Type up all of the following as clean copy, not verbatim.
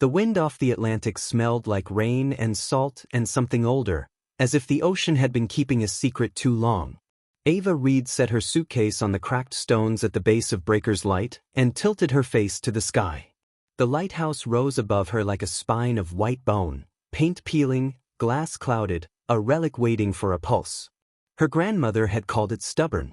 The wind off the Atlantic smelled like rain and salt and something older, as if the ocean had been keeping a secret too long. Ava Reed set her suitcase on the cracked stones at the base of Breaker's Light and tilted her face to the sky. The lighthouse rose above her like a spine of white bone, paint peeling, glass clouded, a relic waiting for a pulse. Her grandmother had called it stubborn.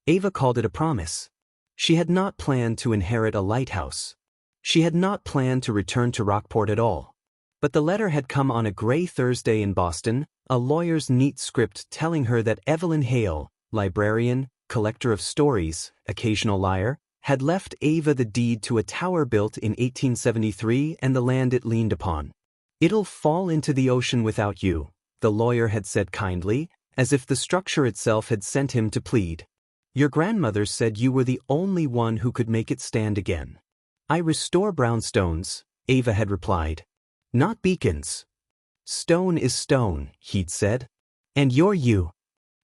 Ava called it a promise. She had not planned to inherit a lighthouse. She had not planned to return to Rockport at all. But the letter had come on a gray Thursday in Boston, a lawyer's neat script telling her that Evelyn Hale, librarian, collector of stories, occasional liar, had left Ava the deed to a tower built in 1873 and the land it leaned upon. "It'll fall into the ocean without you," the lawyer had said kindly, as if the structure itself had sent him to plead. "Your grandmother said you were the only one who could make it stand again." "I restore brownstones," Ava had replied. "Not beacons." "Stone is stone," he'd said. "And you're you."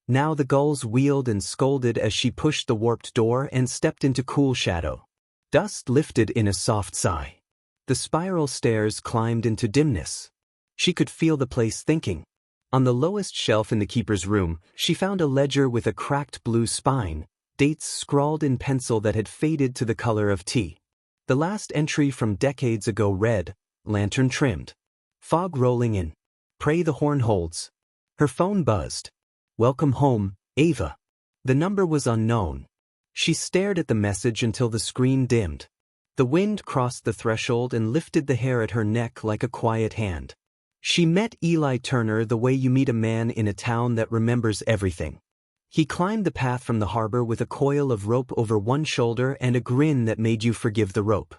Now the gulls wheeled and scolded as she pushed the warped door and stepped into cool shadow. Dust lifted in a soft sigh. The spiral stairs climbed into dimness. She could feel the place thinking. On the lowest shelf in the keeper's room, she found a ledger with a cracked blue spine, dates scrawled in pencil that had faded to the color of tea. The last entry from decades ago read, "Lantern trimmed. Fog rolling in. Pray the horn holds." Her phone buzzed. "Welcome home, Ava." The number was unknown. She stared at the message until the screen dimmed. The wind crossed the threshold and lifted the hair at her neck like a quiet hand. She met Eli Turner the way you meet a man in a town that remembers everything. He climbed the path from the harbor with a coil of rope over one shoulder and a grin that made you forgive the rope.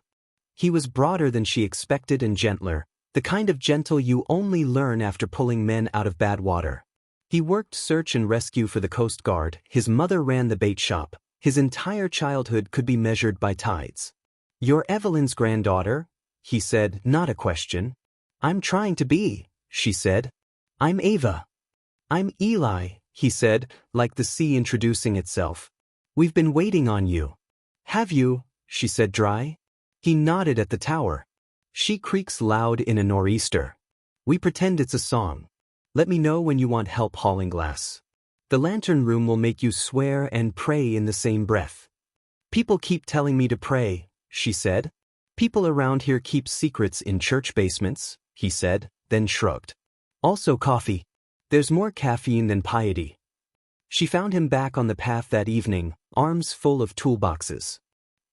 He was broader than she expected and gentler, the kind of gentle you only learn after pulling men out of bad water. He worked search and rescue for the Coast Guard, his mother ran the bait shop, his entire childhood could be measured by tides. "You're Evelyn's granddaughter?" he said, not a question. "I'm trying to be," she said. "I'm Ava." "I'm Eli," he said, like the sea introducing itself. "We've been waiting on you." "Have you?" she said dry. He nodded at the tower. "She creaks loud in a nor'easter. We pretend it's a song. Let me know when you want help hauling glass. The lantern room will make you swear and pray in the same breath." "People keep telling me to pray," she said. "People around here keep secrets in church basements," he said, then shrugged. "Also coffee. There's more caffeine than piety." She found him back on the path that evening, arms full of toolboxes.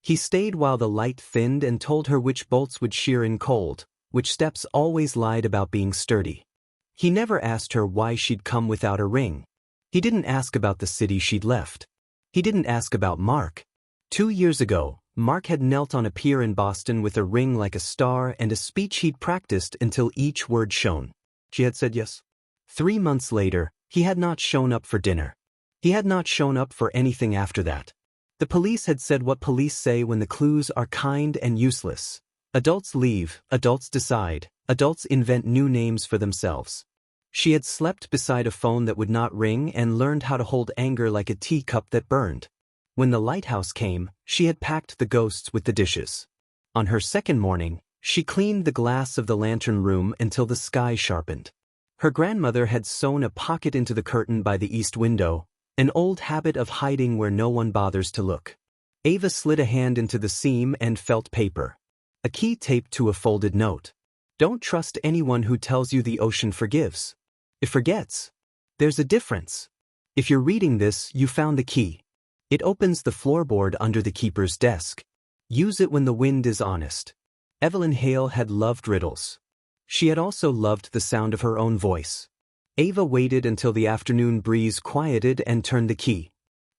He stayed while the light thinned and told her which bolts would shear in cold, which steps always lied about being sturdy. He never asked her why she'd come without a ring. He didn't ask about the city she'd left. He didn't ask about Mark. 2 years ago, Mark had knelt on a pier in Boston with a ring like a star and a speech he'd practiced until each word shone. She had said yes. 3 months later, he had not shown up for dinner. He had not shown up for anything after that. The police had said what police say when the clues are kind and useless. Adults leave, adults decide, adults invent new names for themselves. She had slept beside a phone that would not ring and learned how to hold anger like a teacup that burned. When the lighthouse came, she had packed the ghosts with the dishes. On her second morning, she cleaned the glass of the lantern room until the sky sharpened. Her grandmother had sewn a pocket into the curtain by the east window, an old habit of hiding where no one bothers to look. Ava slid a hand into the seam and felt paper. A key taped to a folded note. "Don't trust anyone who tells you the ocean forgives. It forgets. There's a difference. If you're reading this, you found the key. It opens the floorboard under the keeper's desk. Use it when the wind is honest." Evelyn Hale had loved riddles. She had also loved the sound of her own voice. Ava waited until the afternoon breeze quieted and turned the key.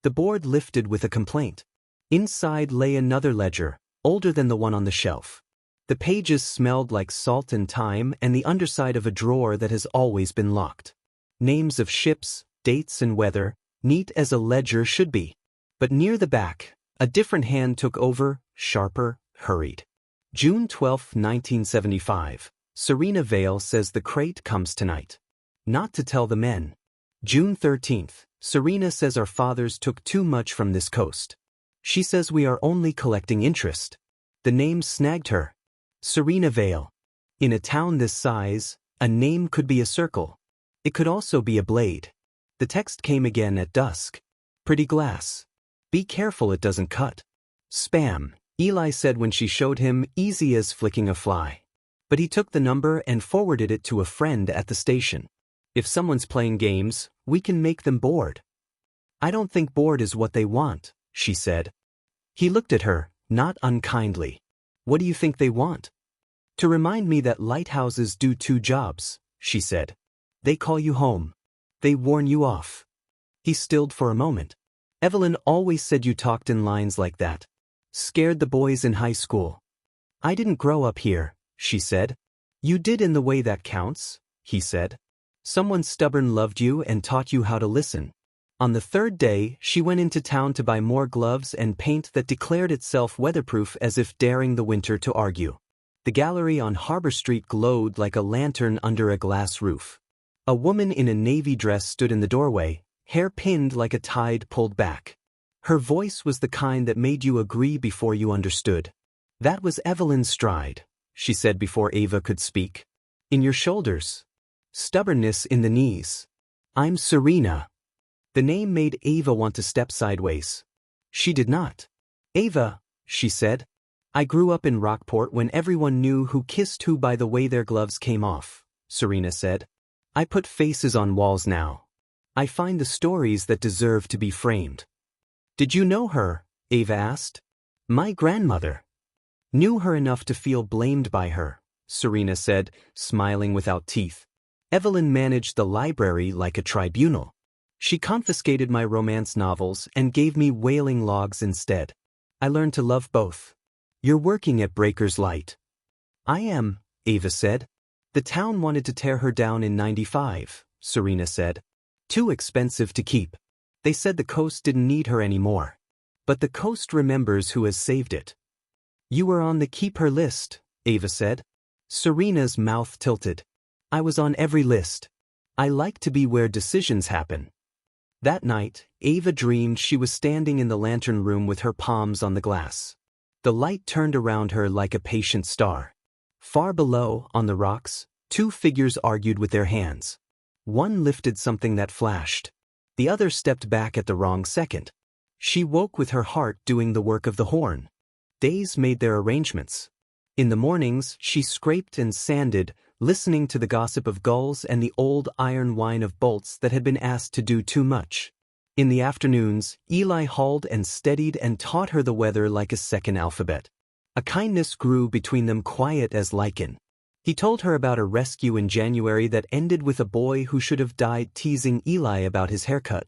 The board lifted with a complaint. Inside lay another ledger, older than the one on the shelf. The pages smelled like salt and thyme and the underside of a drawer that has always been locked. Names of ships, dates and weather, neat as a ledger should be. But near the back, a different hand took over, sharper, hurried. June 12, 1975. Serena Vale says the crate comes tonight. Not to tell the men. June 13th. Serena says our fathers took too much from this coast. She says we are only collecting interest. The name snagged her. Serena Vale. In a town this size, a name could be a circle. It could also be a blade. The text came again at dusk. Pretty glass. Be careful it doesn't cut. Spam, Eli said when she showed him, easy as flicking a fly. But he took the number and forwarded it to a friend at the station. If someone's playing games, we can make them bored. I don't think bored is what they want, she said. He looked at her, not unkindly. What do you think they want? To remind me that lighthouses do 2 jobs, she said. They call you home. They warn you off. He stilled for a moment. Evelyn always said you talked in lines like that. Scared the boys in high school. I didn't grow up here, she said. You did in the way that counts, he said. Someone stubborn loved you and taught you how to listen. On the 3rd day, she went into town to buy more gloves and paint that declared itself weatherproof as if daring the winter to argue. The gallery on Harbor Street glowed like a lantern under a glass roof. A woman in a navy dress stood in the doorway, hair pinned like a tide pulled back. Her voice was the kind that made you agree before you understood. That was Evelyn Stride, she said before Ava could speak. In your shoulders. Stubbornness in the knees. I'm Serena. The name made Ava want to step sideways. She did not. Ava, she said. I grew up in Rockport when everyone knew who kissed who by the way their gloves came off, Serena said. I put faces on walls now. I find the stories that deserve to be framed. Did you know her? Ava asked. My grandmother. Knew her enough to feel blamed by her, Serena said, smiling without teeth. Evelyn managed the library like a tribunal. She confiscated my romance novels and gave me wailing logs instead. I learned to love both. You're working at Breaker's Light. I am, Ava said. The town wanted to tear her down in '95, Serena said. Too expensive to keep. They said the coast didn't need her anymore. But the coast remembers who has saved it. You were on the keep her list, Ava said. Serena's mouth tilted. I was on every list. I like to be where decisions happen. That night, Ava dreamed she was standing in the lantern room with her palms on the glass. The light turned around her like a patient star. Far below, on the rocks, 2 figures argued with their hands. One lifted something that flashed. The other stepped back at the wrong second. She woke with her heart doing the work of the horn. Days made their arrangements. In the mornings, she scraped and sanded, listening to the gossip of gulls and the old iron whine of bolts that had been asked to do too much. In the afternoons, Eli hauled and steadied and taught her the weather like a second alphabet. A kindness grew between them, quiet as lichen. He told her about a rescue in January that ended with a boy who should have died teasing Eli about his haircut.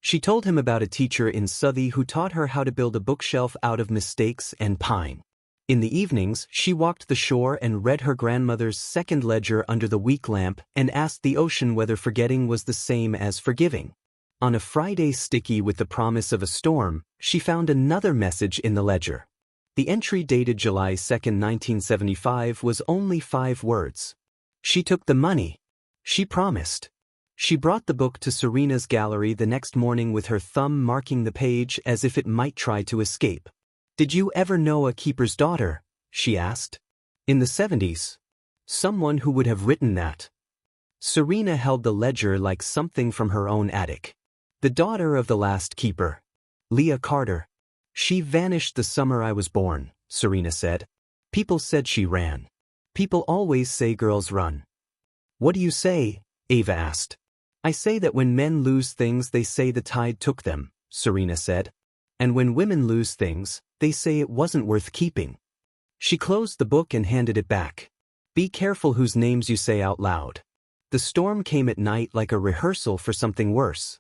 She told him about a teacher in Southie who taught her how to build a bookshelf out of mistakes and pine. In the evenings, she walked the shore and read her grandmother's second ledger under the weak lamp and asked the ocean whether forgetting was the same as forgiving. On a Friday sticky with the promise of a storm, she found another message in the ledger. The entry dated July 2, 1975 was only 5 words. She took the money. She promised. She brought the book to Serena's gallery the next morning with her thumb marking the page as if it might try to escape. Did you ever know a keeper's daughter? She asked. In the 70s. Someone who would have written that. Serena held the ledger like something from her own attic. The daughter of the last keeper. Leah Carter. She vanished the summer I was born, Serena said. People said she ran. People always say girls run. What do you say? Ava asked. I say that when men lose things they say the tide took them, Serena said. And when women lose things, they say it wasn't worth keeping. She closed the book and handed it back. Be careful whose names you say out loud. The storm came at night like a rehearsal for something worse.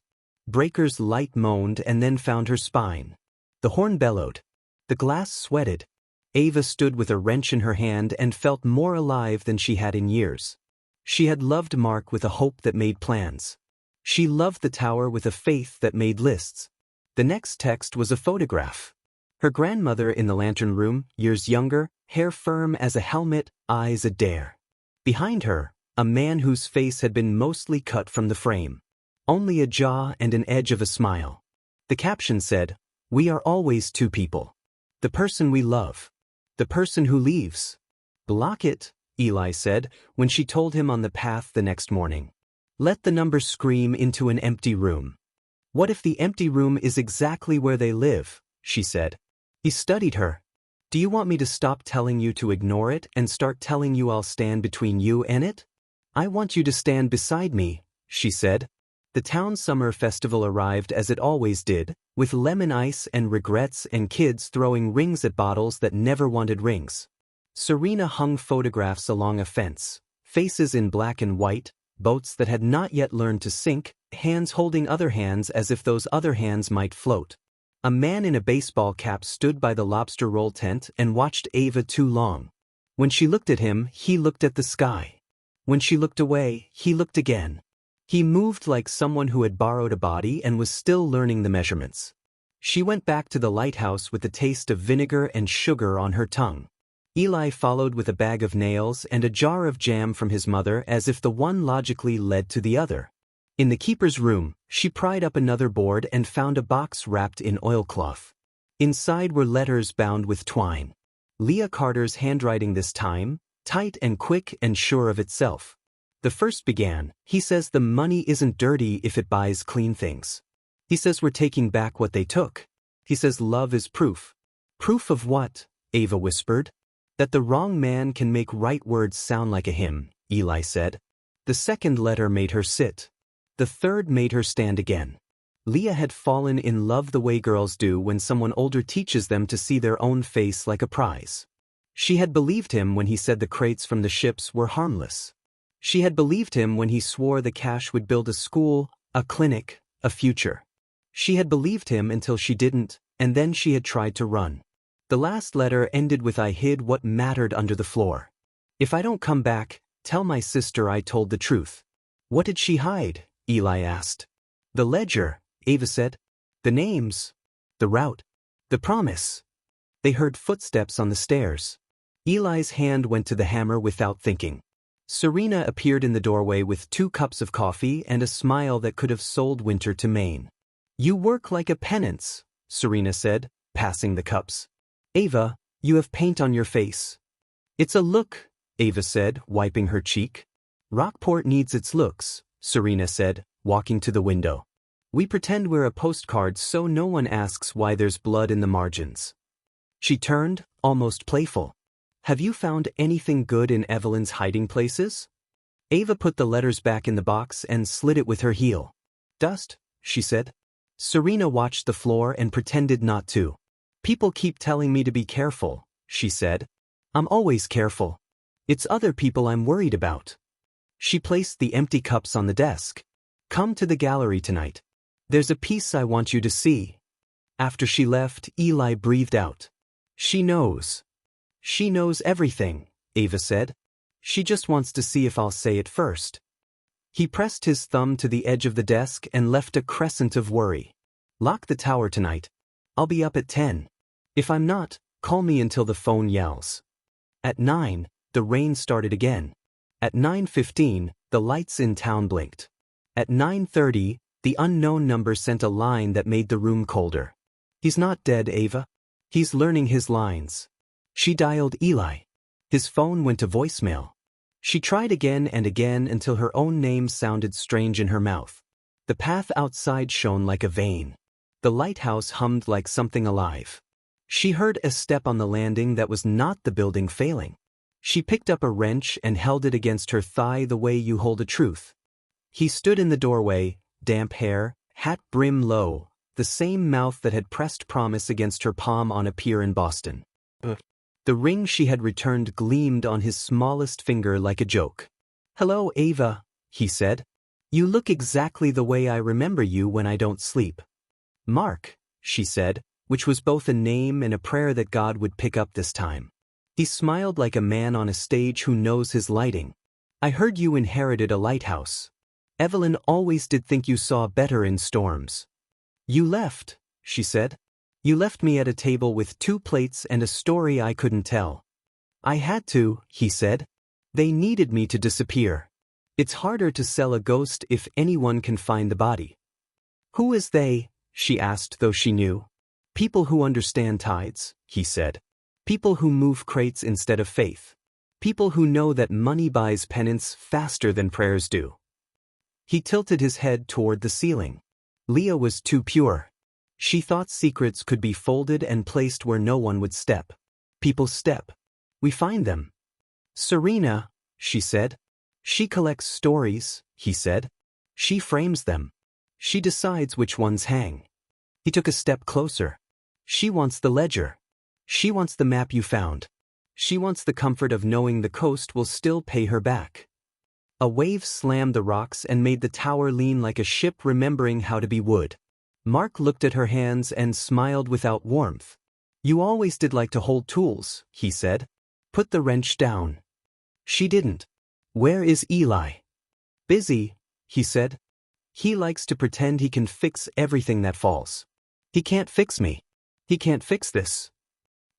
Breaker's Light moaned and then found her spine. The horn bellowed. The glass sweated. Ava stood with a wrench in her hand and felt more alive than she had in years. She had loved Mark with a hope that made plans. She loved the tower with a faith that made lists. The next text was a photograph. Her grandmother in the lantern room, years younger, hair firm as a helmet, eyes a dare. Behind her, a man whose face had been mostly cut from the frame. Only a jaw and an edge of a smile. The caption said, "We are always 2 people. The person we love. The person who leaves." Block it, Eli said, when she told him on the path the next morning. Let the number scream into an empty room. What if the empty room is exactly where they live? She said. He studied her. Do you want me to stop telling you to ignore it and start telling you I'll stand between you and it? I want you to stand beside me, she said. The town summer festival arrived as it always did, with lemon ice and regrets and kids throwing rings at bottles that never wanted rings. Serena hung photographs along a fence, faces in black and white, boats that had not yet learned to sink, hands holding other hands as if those other hands might float. A man in a baseball cap stood by the lobster roll tent and watched Ava too long. When she looked at him, he looked at the sky. When she looked away, he looked again. He moved like someone who had borrowed a body and was still learning the measurements. She went back to the lighthouse with the taste of vinegar and sugar on her tongue. Eli followed with a bag of nails and a jar of jam from his mother as if the one logically led to the other. In the keeper's room, she pried up another board and found a box wrapped in oilcloth. Inside were letters bound with twine. Leah Carter's handwriting this time, tight and quick and sure of itself. The first began, he says the money isn't dirty if it buys clean things. He says we're taking back what they took. He says love is proof. Proof of what? Ava whispered. That the wrong man can make right words sound like a hymn, Eli said. The second letter made her sit. The third made her stand again. Leah had fallen in love the way girls do when someone older teaches them to see their own face like a prize. She had believed him when he said the crates from the ships were harmless. She had believed him when he swore the cash would build a school, a clinic, a future. She had believed him until she didn't, and then she had tried to run. The last letter ended with I hid what mattered under the floor. If I don't come back, tell my sister I told the truth. What did she hide? Eli asked. The ledger, Ava said. The names. The route. The promise. They heard footsteps on the stairs. Eli's hand went to the hammer without thinking. Serena appeared in the doorway with 2 cups of coffee and a smile that could have sold winter to Maine. You work like a penance, Serena said, passing the cups. Ava, you have paint on your face. It's a look, Ava said, wiping her cheek. Rockport needs its looks, Serena said, walking to the window. We pretend we're a postcard so no one asks why there's blood in the margins. She turned, almost playful. Have you found anything good in Evelyn's hiding places? Ava put the letters back in the box and slid it with her heel. Dust, she said. Serena watched the floor and pretended not to. People keep telling me to be careful, she said. I'm always careful. It's other people I'm worried about. She placed the empty cups on the desk. Come to the gallery tonight. There's a piece I want you to see. After she left, Eli breathed out. She knows. She knows everything, Ava said. She just wants to see if I'll say it first. He pressed his thumb to the edge of the desk and left a crescent of worry. Lock the tower tonight. I'll be up at 10. If I'm not, call me until the phone yells. At 9, the rain started again. At 9:15, the lights in town blinked. At 9:30, the unknown number sent a line that made the room colder. He's not dead, Ava. He's learning his lines. She dialed Eli. His phone went to voicemail. She tried again and again until her own name sounded strange in her mouth. The path outside shone like a vein. The lighthouse hummed like something alive. She heard a step on the landing that was not the building failing. She picked up a wrench and held it against her thigh the way you hold a truth. He stood in the doorway, damp hair, hat brim low, the same mouth that had pressed promise against her palm on a pier in Boston. The ring she had returned gleamed on his smallest finger like a joke. Hello, Ava, he said. You look exactly the way I remember you when I don't sleep. Mark, she said, which was both a name and a prayer that God would pick up this time. He smiled like a man on a stage who knows his lighting. I heard you inherited a lighthouse. Evelyn always did think you saw better in storms. You left, she said. You left me at a table with 2 plates and a story I couldn't tell. I had to, he said. They needed me to disappear. It's harder to sell a ghost if anyone can find the body. Who is they? She asked, though she knew. People who understand tides, he said. People who move crates instead of faith. People who know that money buys penance faster than prayers do. He tilted his head toward the ceiling. Leah was too pure. She thought secrets could be folded and placed where no one would step. People step. We find them. Serena, she said. She collects stories, he said. She frames them. She decides which ones hang. He took a step closer. She wants the ledger. She wants the map you found. She wants the comfort of knowing the coast will still pay her back. A wave slammed the rocks and made the tower lean like a ship remembering how to be wood. Mark looked at her hands and smiled without warmth. You always did like to hold tools, he said. Put the wrench down. She didn't. Where is Eli? Busy, he said. He likes to pretend he can fix everything that falls. He can't fix me. He can't fix this.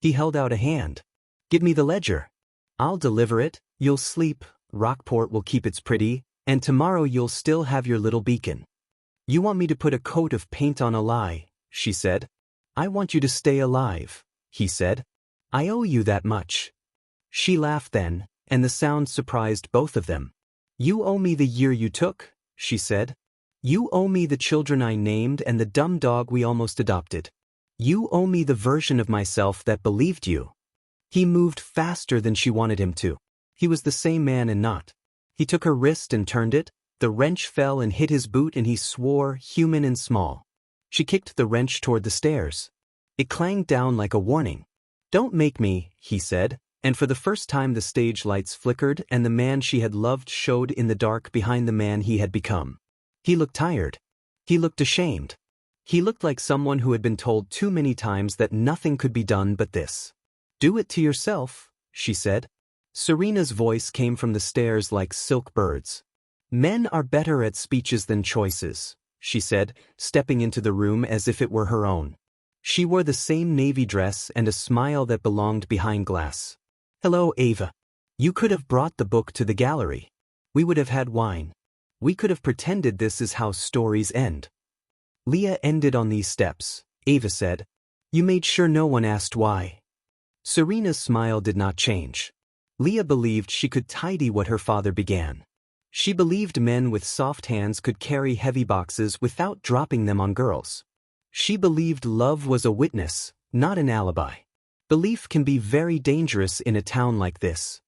He held out a hand. Give me the ledger. I'll deliver it, you'll sleep, Rockport will keep its pretty, and tomorrow you'll still have your little beacon. You want me to put a coat of paint on a lie, she said. I want you to stay alive, he said. I owe you that much. She laughed then, and the sound surprised both of them. You owe me the year you took, she said. You owe me the children I named and the dumb dog we almost adopted. You owe me the version of myself that believed you. He moved faster than she wanted him to. He was the same man and not. He took her wrist and turned it. The wrench fell and hit his boot and he swore, human and small. She kicked the wrench toward the stairs. It clanged down like a warning. Don't make me, he said, and for the first time the stage lights flickered and the man she had loved showed in the dark behind the man he had become. He looked tired. He looked ashamed. He looked like someone who had been told too many times that nothing could be done but this. Do it to yourself, she said. Serena's voice came from the stairs like silk birds. Men are better at speeches than choices, she said, stepping into the room as if it were her own. She wore the same navy dress and a smile that belonged behind glass. Hello, Ava. You could have brought the book to the gallery. We would have had wine. We could have pretended this is how stories end. Leah ended on these steps, Ava said. You made sure no one asked why. Serena's smile did not change. Leah believed she could tidy what her father began. She believed men with soft hands could carry heavy boxes without dropping them on girls. She believed love was a witness, not an alibi. Belief can be very dangerous in a town like this.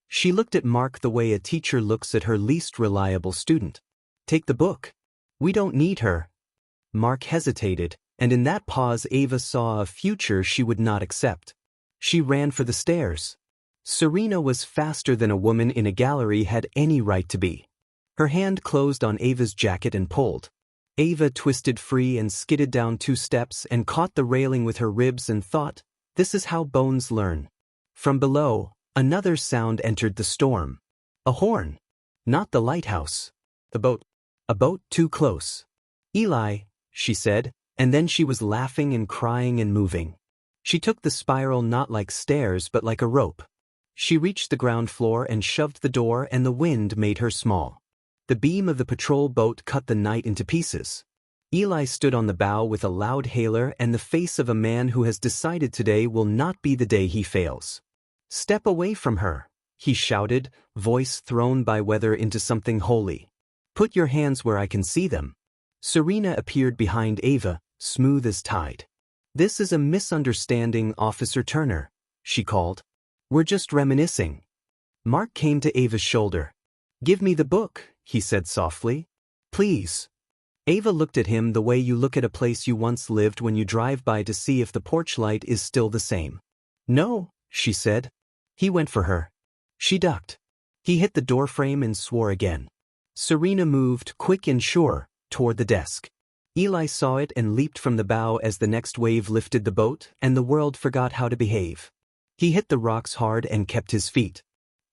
She looked at Mark the way a teacher looks at her least reliable student. Take the book. We don't need her. Mark hesitated, and in that pause Ava saw a future she would not accept. She ran for the stairs. Serena was faster than a woman in a gallery had any right to be. Her hand closed on Ava's jacket and pulled. Ava twisted free and skidded down 2 steps and caught the railing with her ribs and thought, this is how bones learn. From below, another sound entered the storm. A horn. Not the lighthouse. The boat. A boat too close. Eli, she said, and then she was laughing and crying and moving. She took the spiral not like stairs but like a rope. She reached the ground floor and shoved the door and the wind made her small. The beam of the patrol boat cut the night into pieces. Eli stood on the bow with a loud hailer and the face of a man who has decided today will not be the day he fails. Step away from her, he shouted, voice thrown by weather into something holy. Put your hands where I can see them. Serena appeared behind Ava, smooth as tide. This is a misunderstanding, Officer Turner, she called. We're just reminiscing. Mark came to Ava's shoulder. Give me the book, he said softly. Please. Ava looked at him the way you look at a place you once lived when you drive by to see if the porch light is still the same. No, she said. He went for her. She ducked. He hit the doorframe and swore again. Serena moved, quick and sure, toward the desk. Eli saw it and leaped from the bow as the next wave lifted the boat, and the world forgot how to behave. He hit the rocks hard and kept his feet.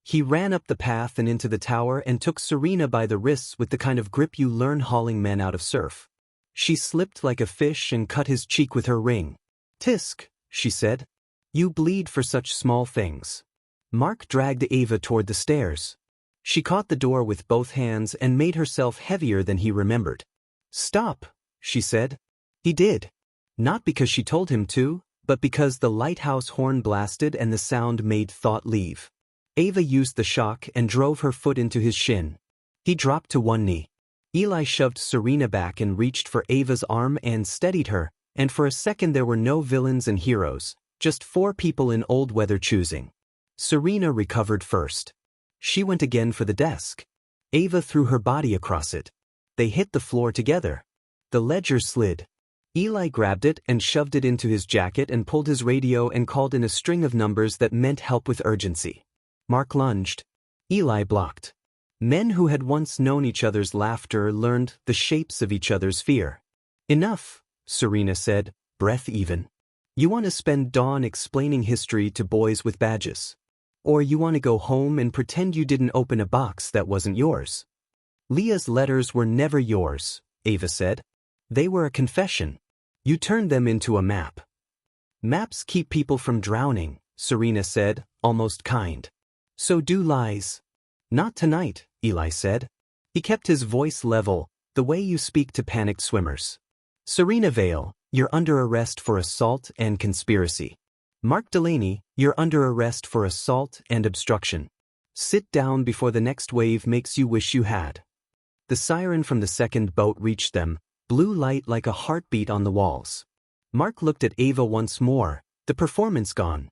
He ran up the path and into the tower and took Serena by the wrists with the kind of grip you learn hauling men out of surf. She slipped like a fish and cut his cheek with her ring. Tisk, she said. You bleed for such small things. Mark dragged Ava toward the stairs. She caught the door with both hands and made herself heavier than he remembered. Stop, she said. He did. Not because she told him to, but because the lighthouse horn blasted and the sound made thought leave. Ava used the shock and drove her foot into his shin. He dropped to one knee. Eli shoved Serena back and reached for Ava's arm and steadied her, and for a second there were no villains and heroes, just 4 people in old weather choosing. Serena recovered first. She went again for the desk. Ava threw her body across it. They hit the floor together. The ledger slid. Eli grabbed it and shoved it into his jacket and pulled his radio and called in a string of numbers that meant help with urgency. Mark lunged. Eli blocked. Men who had once known each other's laughter learned the shapes of each other's fear. Enough, Serena said, breath even. You want to spend dawn explaining history to boys with badges? Or you want to go home and pretend you didn't open a box that wasn't yours? Leah's letters were never yours, Ava said. They were a confession. You turned them into a map. Maps keep people from drowning, Serena said, almost kind. So do lies. Not tonight, Eli said. He kept his voice level, the way you speak to panicked swimmers. Serena Vale, you're under arrest for assault and conspiracy. Mark Delaney, you're under arrest for assault and obstruction. Sit down before the next wave makes you wish you had. The siren from the second boat reached them, blue light like a heartbeat on the walls. Mark looked at Ava once more, the performance gone.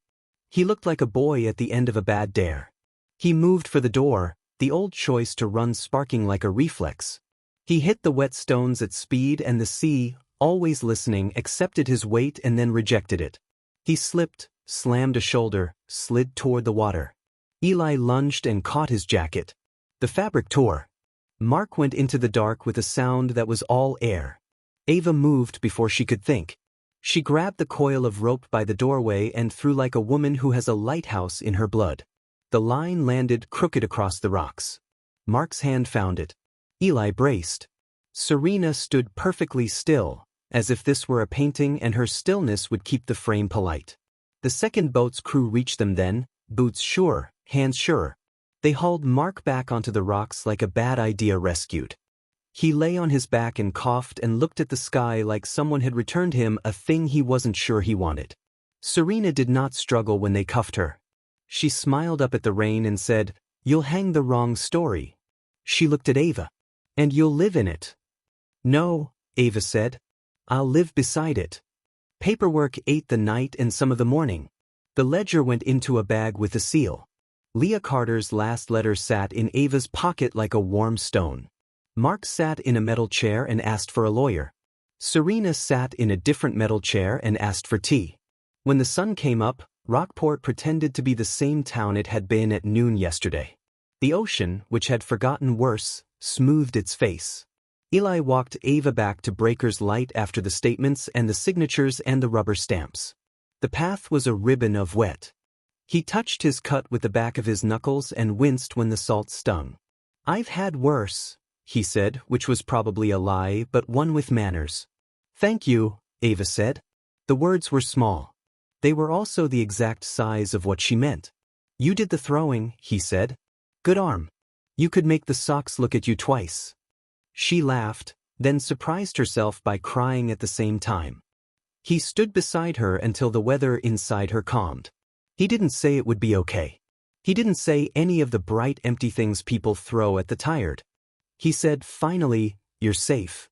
He looked like a boy at the end of a bad dare. He moved for the door, the old choice to run sparking like a reflex. He hit the wet stones at speed and the sea, always listening, accepted his weight and then rejected it. He slipped, slammed a shoulder, slid toward the water. Eli lunged and caught his jacket. The fabric tore. Mark went into the dark with a sound that was all air. Ava moved before she could think. She grabbed the coil of rope by the doorway and threw like a woman who has a lighthouse in her blood. The line landed crooked across the rocks. Mark's hand found it. Eli braced. Serena stood perfectly still, as if this were a painting and her stillness would keep the frame polite. The second boat's crew reached them then, boots sure, hands sure. They hauled Mark back onto the rocks like a bad idea rescued. He lay on his back and coughed and looked at the sky like someone had returned him a thing he wasn't sure he wanted. Serena did not struggle when they cuffed her. She smiled up at the rain and said, "You'll hang the wrong story." She looked at Ava. "And you'll live in it." "No," Ava said. "I'll live beside it." Paperwork ate the night and some of the morning. The ledger went into a bag with a seal. Leah Carter's last letter sat in Ava's pocket like a warm stone. Mark sat in a metal chair and asked for a lawyer. Serena sat in a different metal chair and asked for tea. When the sun came up, Rockport pretended to be the same town it had been at noon yesterday. The ocean, which had forgotten worse, smoothed its face. Eli walked Ava back to Breaker's Light after the statements and the signatures and the rubber stamps. The path was a ribbon of wet. He touched his cut with the back of his knuckles and winced when the salt stung. "I've had worse," he said, which was probably a lie, but one with manners. "Thank you," Ava said. The words were small. They were also the exact size of what she meant. "You did the throwing," he said. "Good arm. You could make the socks look at you twice." She laughed, then surprised herself by crying at the same time. He stood beside her until the weather inside her calmed. He didn't say it would be okay. He didn't say any of the bright empty things people throw at the tired. He said, finally, "You're safe."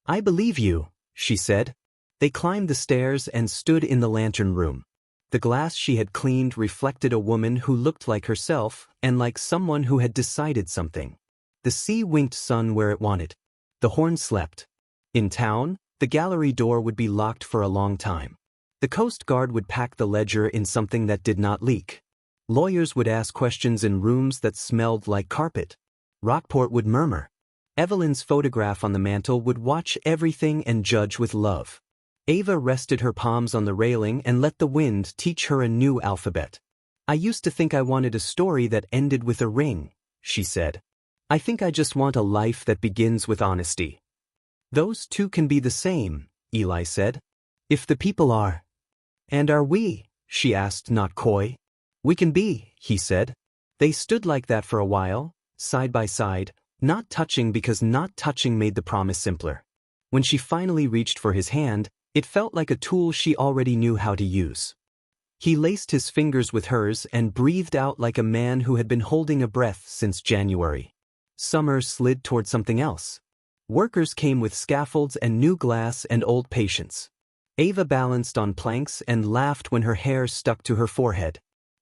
"I believe you," she said. They climbed the stairs and stood in the lantern room. The glass she had cleaned reflected a woman who looked like herself and like someone who had decided something. The sea winked sun where it wanted. The horn slept. In town, the gallery door would be locked for a long time. The Coast Guard would pack the ledger in something that did not leak. Lawyers would ask questions in rooms that smelled like carpet. Rockport would murmur. Evelyn's photograph on the mantel would watch everything and judge with love. Ava rested her palms on the railing and let the wind teach her a new alphabet. "I used to think I wanted a story that ended with a ring," she said. "I think I just want a life that begins with honesty." "Those two can be the same," Eli said. "If the people are." "And are we?" she asked, not coy. "We can be," he said. They stood like that for a while, side by side, not touching because not touching made the promise simpler. When she finally reached for his hand, it felt like a tool she already knew how to use. He laced his fingers with hers and breathed out like a man who had been holding a breath since January. Summer slid toward something else. Workers came with scaffolds and new glass and old patients. Ava balanced on planks and laughed when her hair stuck to her forehead.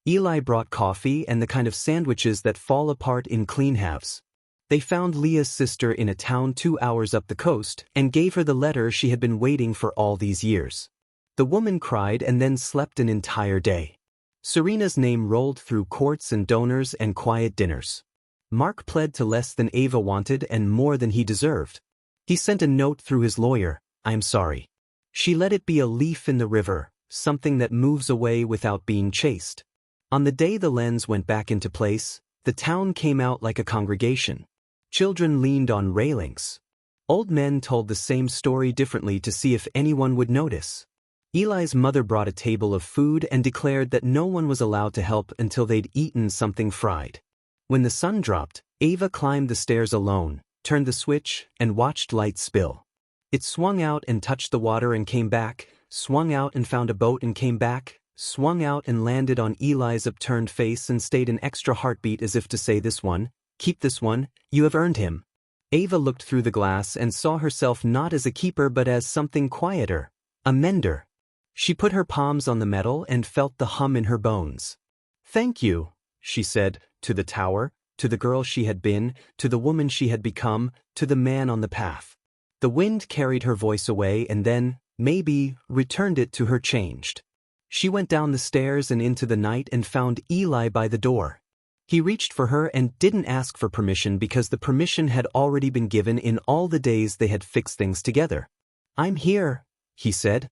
Eli brought coffee and the kind of sandwiches that fall apart in clean halves. They found Leah's sister in a town 2 hours up the coast and gave her the letter she had been waiting for all these years. The woman cried and then slept an entire day. Serena's name rolled through courts and donors and quiet dinners. Mark pled to less than Ava wanted and more than he deserved. He sent a note through his lawyer, "I'm sorry." She let it be a leaf in the river, something that moves away without being chased. On the day the lens went back into place, the town came out like a congregation. Children leaned on railings. Old men told the same story differently to see if anyone would notice. Eli's mother brought a table of food and declared that no one was allowed to help until they'd eaten something fried. When the sun dropped, Ava climbed the stairs alone, turned the switch, and watched light spill. It swung out and touched the water and came back, swung out and found a boat and came back, swung out and landed on Eli's upturned face and stayed an extra heartbeat as if to say, "This one, keep this one, you have earned him." Ava looked through the glass and saw herself not as a keeper but as something quieter, a mender. She put her palms on the metal and felt the hum in her bones. "Thank you," she said, to the tower, to the girl she had been, to the woman she had become, to the man on the path. The wind carried her voice away and then, maybe, returned it to her changed. She went down the stairs and into the night and found Eli by the door. He reached for her and didn't ask for permission because the permission had already been given in all the days they had fixed things together. "I'm here," he said.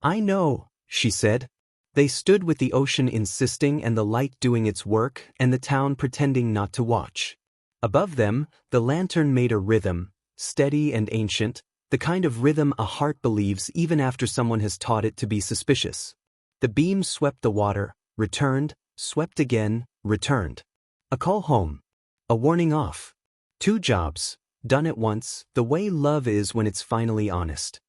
"I know," she said. They stood with the ocean insisting and the light doing its work and the town pretending not to watch. Above them, the lantern made a rhythm, steady and ancient, the kind of rhythm a heart believes even after someone has taught it to be suspicious. The beam swept the water, returned, swept again, returned. A call home. A warning off. 2 jobs, done at once, the way love is when it's finally honest.